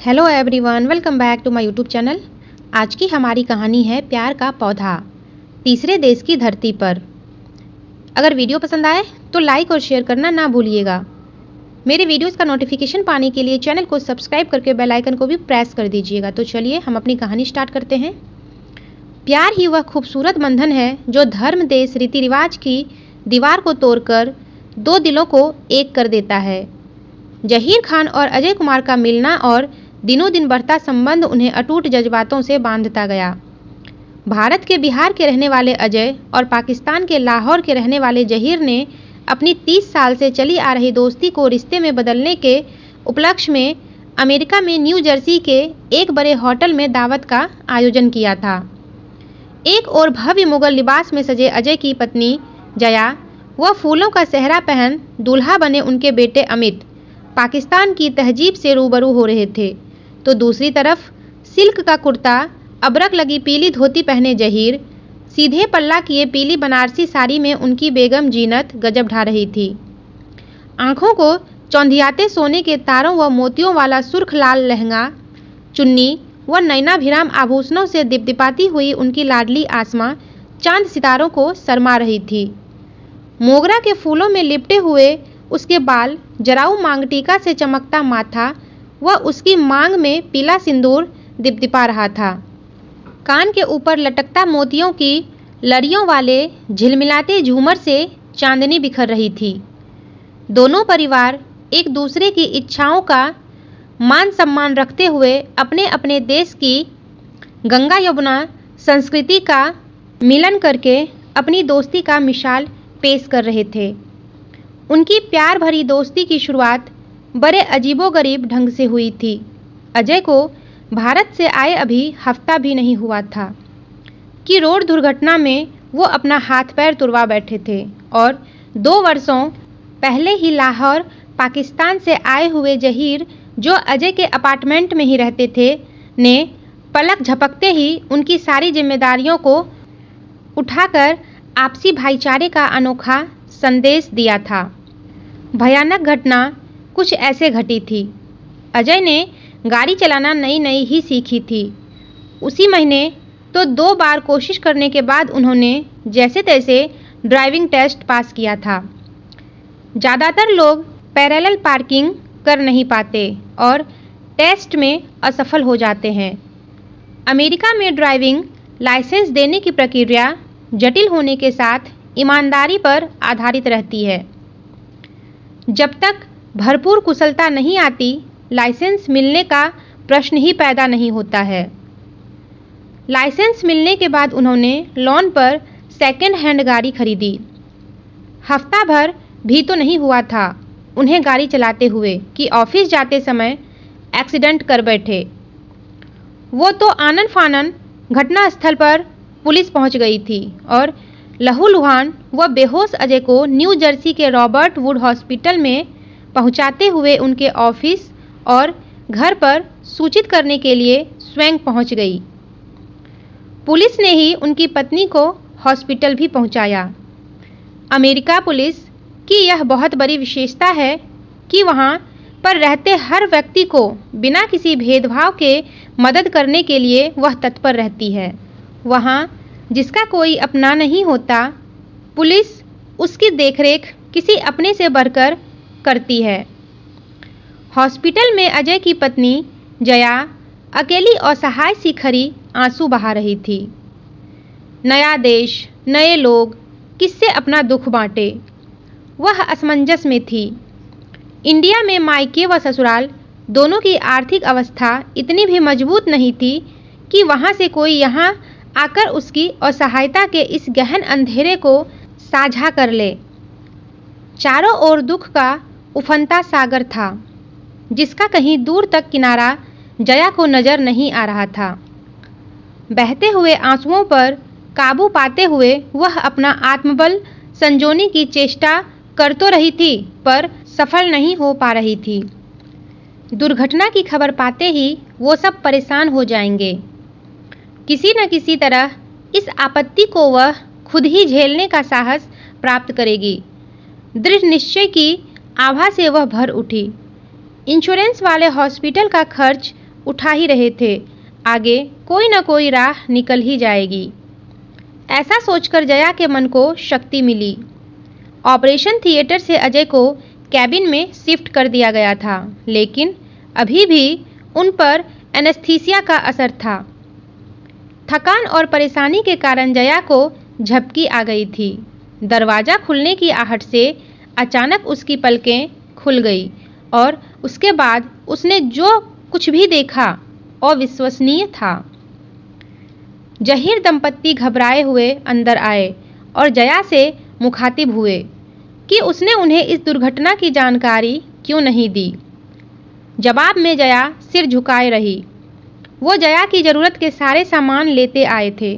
Hello everyone, welcome back to my YouTube channel. आज की हमारी कहानी है प्यार का पौधा, तीसरे देश की धरती पर। अगर वीडियो पसंद आए तो लाइक और शेयर करना ना भूलिएगा। मेरे वीडियोस का नोटिफिकेशन पाने के लिए चैनल को सब्सक्राइब करके बेल आइकन को भी प्रेस कर दीजिएगा। तो चलिए हम अपनी कहानी स्टार्ट करते हैं। प्यार ही वह खूबसूरत बंधन है जो धर्म, देश, रीति रिवाज की दीवार को तोड़कर दो दिलों को एक कर देता है। जहीर खान और अजय कुमार का मिलना और दिनों दिन बढ़ता संबंध उन्हें अटूट जज्बातों से बांधता गया। भारत के बिहार के रहने वाले अजय और पाकिस्तान के लाहौर के रहने वाले जहीर ने अपनी 30 साल से चली आ रही दोस्ती को रिश्ते में बदलने के उपलक्ष्य में अमेरिका में न्यू जर्सी के एक बड़े होटल में दावत का आयोजन किया था। एक और भव्य मुगल लिबास में सजे अजय की पत्नी जया वह फूलों का सेहरा पहन दूल्हा बने उनके बेटे अमित पाकिस्तान की तहजीब से रूबरू हो रहे थे, तो दूसरी तरफ सिल्क का कुर्ता, अबरक लगी पीली धोती पहने जहीर सीधे पल्ला किए पीली बनारसी साड़ी में उनकी बेगम जीनत गजब ढा रही थी। आंखों को चौंधियाते सोने के तारों व मोतियों वाला सुर्ख लाल लहंगा, चुन्नी व नैनाभिराम आभूषणों से दिपदिपाती हुई उनकी लाडली आसमां चांद सितारों को शर्मा रही थी। मोगरा के फूलों में लिपटे हुए उसके बाल, जराऊ मांग टीका से चमकता माथा व उसकी मांग में पीला सिंदूर दिपदिपा रहा था। कान के ऊपर लटकता मोतियों की लड़ियों वाले झिलमिलाते झूमर से चांदनी बिखर रही थी। दोनों परिवार एक दूसरे की इच्छाओं का मान सम्मान रखते हुए अपने अपने देश की गंगा यमुना संस्कृति का मिलन करके अपनी दोस्ती का मिसाल पेश कर रहे थे। उनकी प्यार भरी दोस्ती की शुरुआत बड़े अजीबोगरीब ढंग से हुई थी। अजय को भारत से आए अभी हफ्ता भी नहीं हुआ था कि रोड दुर्घटना में वो अपना हाथ पैर तुड़वा बैठे थे और 2 वर्षों पहले ही लाहौर पाकिस्तान से आए हुए जहीर, जो अजय के अपार्टमेंट में ही रहते थे, ने पलक झपकते ही उनकी सारी जिम्मेदारियों को उठाकर आपसी भाईचारे का अनोखा संदेश दिया था। भयानक घटना कुछ ऐसे घटी थी। अजय ने गाड़ी चलाना नई ही सीखी थी। उसी महीने तो 2 बार कोशिश करने के बाद उन्होंने जैसे तैसे ड्राइविंग टेस्ट पास किया था। ज़्यादातर लोग पैरेलल पार्किंग कर नहीं पाते और टेस्ट में असफल हो जाते हैं। अमेरिका में ड्राइविंग लाइसेंस देने की प्रक्रिया जटिल होने के साथ ईमानदारी पर आधारित रहती है। जब तक भरपूर कुशलता नहीं आती, लाइसेंस मिलने का प्रश्न ही पैदा नहीं होता है। लाइसेंस मिलने के बाद उन्होंने लोन पर सेकंड हैंड गाड़ी खरीदी। हफ्ता भर भी तो नहीं हुआ था उन्हें गाड़ी चलाते हुए कि ऑफिस जाते समय एक्सीडेंट कर बैठे। वो तो आनन फानन घटनास्थल पर पुलिस पहुंच गई थी और लहूलुहान व बेहोश अजय को न्यू जर्सी के रॉबर्ट वुड हॉस्पिटल में पहुंचाते हुए उनके ऑफिस और घर पर सूचित करने के लिए स्वयं पहुंच गई। पुलिस ने ही उनकी पत्नी को हॉस्पिटल भी पहुंचाया। अमेरिका पुलिस की यह बहुत बड़ी विशेषता है कि वहां पर रहते हर व्यक्ति को बिना किसी भेदभाव के मदद करने के लिए वह तत्पर रहती है। वहां जिसका कोई अपना नहीं होता, पुलिस उसकी देखरेख किसी अपने से बढ़कर करती है। हॉस्पिटल में अजय की पत्नी जया अकेली असहाय सी खड़ी आंसू बहा रही थी। नया देश, नए लोग, किससे अपना दुख बांटे, वह असमंजस में थी। इंडिया में मायके व ससुराल दोनों की आर्थिक अवस्था इतनी भी मजबूत नहीं थी कि वहां से कोई यहाँ आकर उसकी असहायता के इस गहन अंधेरे को साझा कर ले। चारों ओर दुख का उफनता सागर था, जिसका कहीं दूर तक किनारा जया को नजर नहीं आ रहा था। बहते हुए आंसुओं पर काबू पाते हुए वह अपना आत्मबल संजोने की चेष्टा कर तो रही थी, पर सफल नहीं हो पा रही थी। दुर्घटना की खबर पाते ही वो सब परेशान हो जाएंगे। किसी न किसी तरह इस आपत्ति को वह खुद ही झेलने का साहस प्राप्त करेगी। दृढ़ निश्चय की आभा से वह भर उठी। इंश्योरेंस वाले हॉस्पिटल का खर्च उठा ही रहे थे, आगे कोई न कोई राह निकल ही जाएगी। ऐसा सोचकर जया के मन को शक्ति मिली। ऑपरेशन थिएटर से अजय को कैबिन में शिफ्ट कर दिया गया था, लेकिन अभी भी उन पर एनेस्थीसिया का असर था। थकान और परेशानी के कारण जया को झपकी आ गई थी। दरवाज़ा खुलने की आहट से अचानक उसकी पलकें खुल गई और उसके बाद उसने जो कुछ भी देखा अविश्वसनीय था। जहीर दंपत्ति घबराए हुए अंदर आए और जया से मुखातिब हुए कि उसने उन्हें इस दुर्घटना की जानकारी क्यों नहीं दी। जवाब में जया सिर झुकाए रही। वो जया की ज़रूरत के सारे सामान लेते आए थे।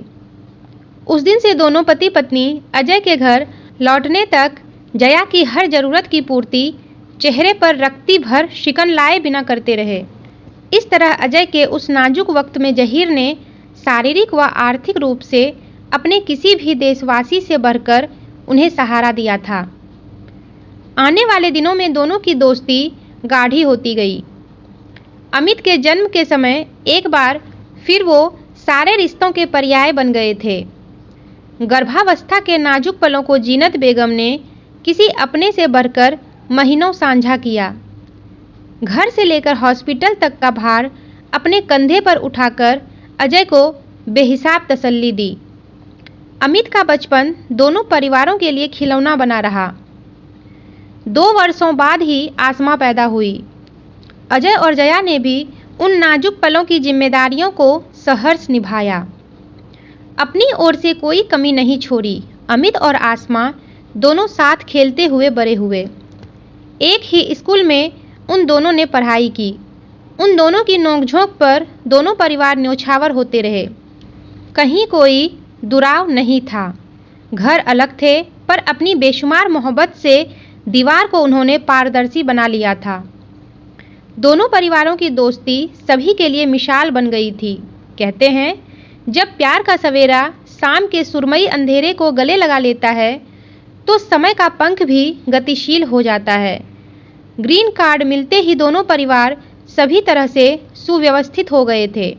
उस दिन से दोनों पति पत्नी अजय के घर लौटने तक जया की हर ज़रूरत की पूर्ति चेहरे पर रक्ति भर शिकन लाए बिना करते रहे। इस तरह अजय के उस नाजुक वक्त में जहीर ने शारीरिक व आर्थिक रूप से अपने किसी भी देशवासी से बढ़कर उन्हें सहारा दिया था। आने वाले दिनों में दोनों की दोस्ती गाढ़ी होती गई। अमित के जन्म के समय एक बार फिर वो सारे रिश्तों के पर्याय बन गए थे। गर्भावस्था के नाजुक पलों को जीनत बेगम ने किसी अपने से बढ़कर महीनों साझा किया। घर से लेकर हॉस्पिटल तक का भार अपने कंधे पर उठाकर अजय को बेहिसाब तसल्ली दी। अमित का बचपन दोनों परिवारों के लिए खिलौना बना रहा। 2 वर्षों बाद ही आसमा पैदा हुई। अजय और जया ने भी उन नाजुक पलों की जिम्मेदारियों को सहर्ष निभाया, अपनी ओर से कोई कमी नहीं छोड़ी। अमित और आसमा दोनों साथ खेलते हुए बड़े हुए। एक ही स्कूल में उन दोनों ने पढ़ाई की। उन दोनों की नोकझोंक पर दोनों परिवार न्योछावर होते रहे। कहीं कोई दुराव नहीं था। घर अलग थे, पर अपनी बेशुमार मोहब्बत से दीवार को उन्होंने पारदर्शी बना लिया था। दोनों परिवारों की दोस्ती सभी के लिए मिसाल बन गई थी। कहते हैं, जब प्यार का सवेरा शाम के सुरमई अंधेरे को गले लगा लेता है, तो समय का पंख भी गतिशील हो जाता है। ग्रीन कार्ड मिलते ही दोनों परिवार सभी तरह से सुव्यवस्थित हो गए थे।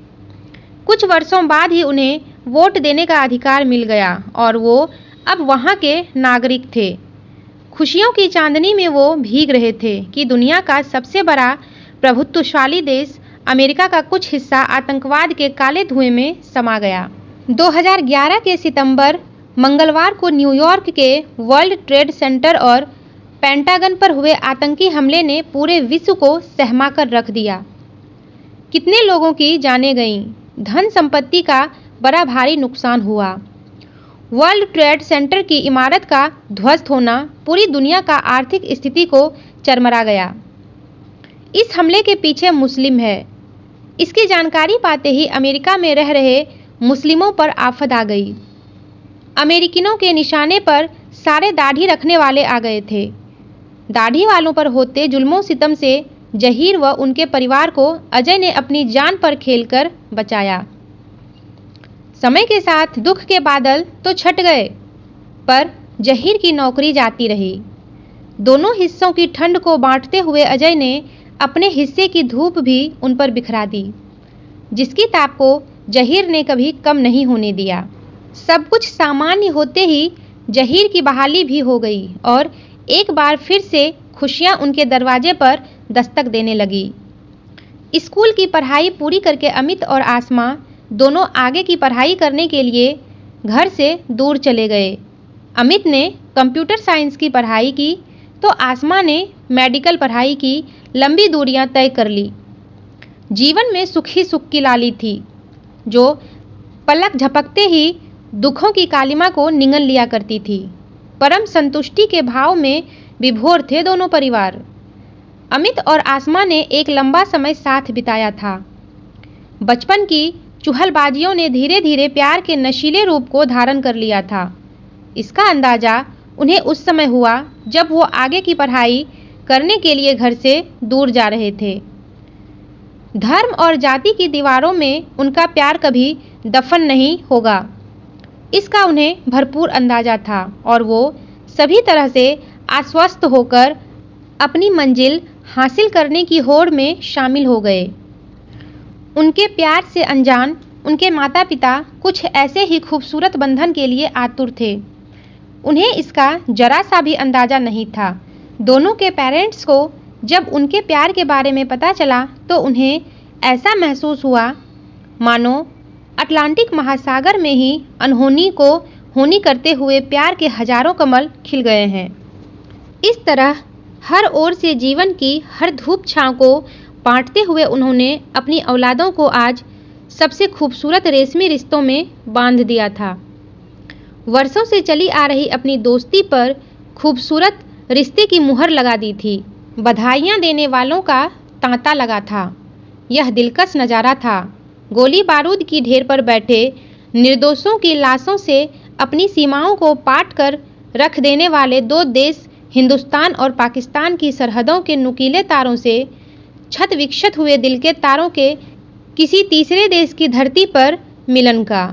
कुछ वर्षों बाद ही उन्हें वोट देने का अधिकार मिल गया और वो अब वहाँ के नागरिक थे। खुशियों की चांदनी में वो भीग रहे थे कि दुनिया का सबसे बड़ा प्रभुत्वशाली देश अमेरिका का कुछ हिस्सा आतंकवाद के काले धुएं में समा गया। 2011 के सितंबर मंगलवार को न्यूयॉर्क के वर्ल्ड ट्रेड सेंटर और पेंटागन पर हुए आतंकी हमले ने पूरे विश्व को सहमा कर रख दिया। कितने लोगों की जानें गईं, धन संपत्ति का बड़ा भारी नुकसान हुआ। वर्ल्ड ट्रेड सेंटर की इमारत का ध्वस्त होना पूरी दुनिया का आर्थिक स्थिति को चरमरा गया। इस हमले के पीछे मुस्लिम है। इसकी जानकारी पाते ही अमेरिका में रह रहे मुस्लिमों पर आफत आ गई। अमेरिकनों के निशाने पर सारे दाढ़ी रखने वाले आ गए थे। दाढ़ी वालों पर होते जुल्मों सितम से जहीर व उनके परिवार को अजय ने अपनी जान पर खेलकर बचाया। समय के साथ दुख के बादल तो छट गए, पर जहीर की नौकरी जाती रही। दोनों हिस्सों की ठंड को बांटते हुए अजय ने अपने हिस्से की धूप भी उन पर बिखरा दी, जिसकी ताप को जहीर ने कभी कम नहीं होने दिया। सब कुछ सामान्य होते ही जहीर की बहाली भी हो गई और एक बार फिर से खुशियां उनके दरवाजे पर दस्तक देने लगी। स्कूल की पढ़ाई पूरी करके अमित और आसमा दोनों आगे की पढ़ाई करने के लिए घर से दूर चले गए। अमित ने कंप्यूटर साइंस की पढ़ाई की तो आसमा ने मेडिकल पढ़ाई की लंबी दूरियां तय कर ली। जीवन में सुख ही सुख की लाली थी, जो पलक झपकते ही दुखों की कालिमा को निगल लिया करती थी। परम संतुष्टि के भाव में विभोर थे दोनों परिवार। अमित और आसमा ने एक लंबा समय साथ बिताया था। बचपन की चुहलबाजियों ने धीरे धीरे प्यार के नशीले रूप को धारण कर लिया था। इसका अंदाजा उन्हें उस समय हुआ जब वो आगे की पढ़ाई करने के लिए घर से दूर जा रहे थे। धर्म और जाति की दीवारों में उनका प्यार कभी दफन नहीं होगा, इसका उन्हें भरपूर अंदाजा था और वो सभी तरह से आश्वस्त होकर अपनी मंजिल हासिल करने की होड़ में शामिल हो गए। उनके प्यार से अनजान उनके माता पिता कुछ ऐसे ही खूबसूरत बंधन के लिए आतुर थे। उन्हें इसका जरा सा भी अंदाजा नहीं था। दोनों के पेरेंट्स को जब उनके प्यार के बारे में पता चला तो उन्हें ऐसा महसूस हुआ मानो अटलांटिक महासागर में ही अनहोनी को होनी करते हुए प्यार के हजारों कमल खिल गए हैं। इस तरह हर ओर से जीवन की हर धूप छांव को बांटते हुए उन्होंने अपनी औलादों को आज सबसे खूबसूरत रेशमी रिश्तों में बांध दिया था। वर्षों से चली आ रही अपनी दोस्ती पर खूबसूरत रिश्ते की मुहर लगा दी थी। बधाइयाँ देने वालों का तांता लगा था। यह दिलकश नज़ारा था। गोली बारूद की ढेर पर बैठे निर्दोषों की लाशों से अपनी सीमाओं को पाट कर रख देने वाले दो देश हिंदुस्तान और पाकिस्तान की सरहदों के नुकीले तारों से छत विक्षत हुए दिल के तारों के किसी तीसरे देश की धरती पर मिलन का।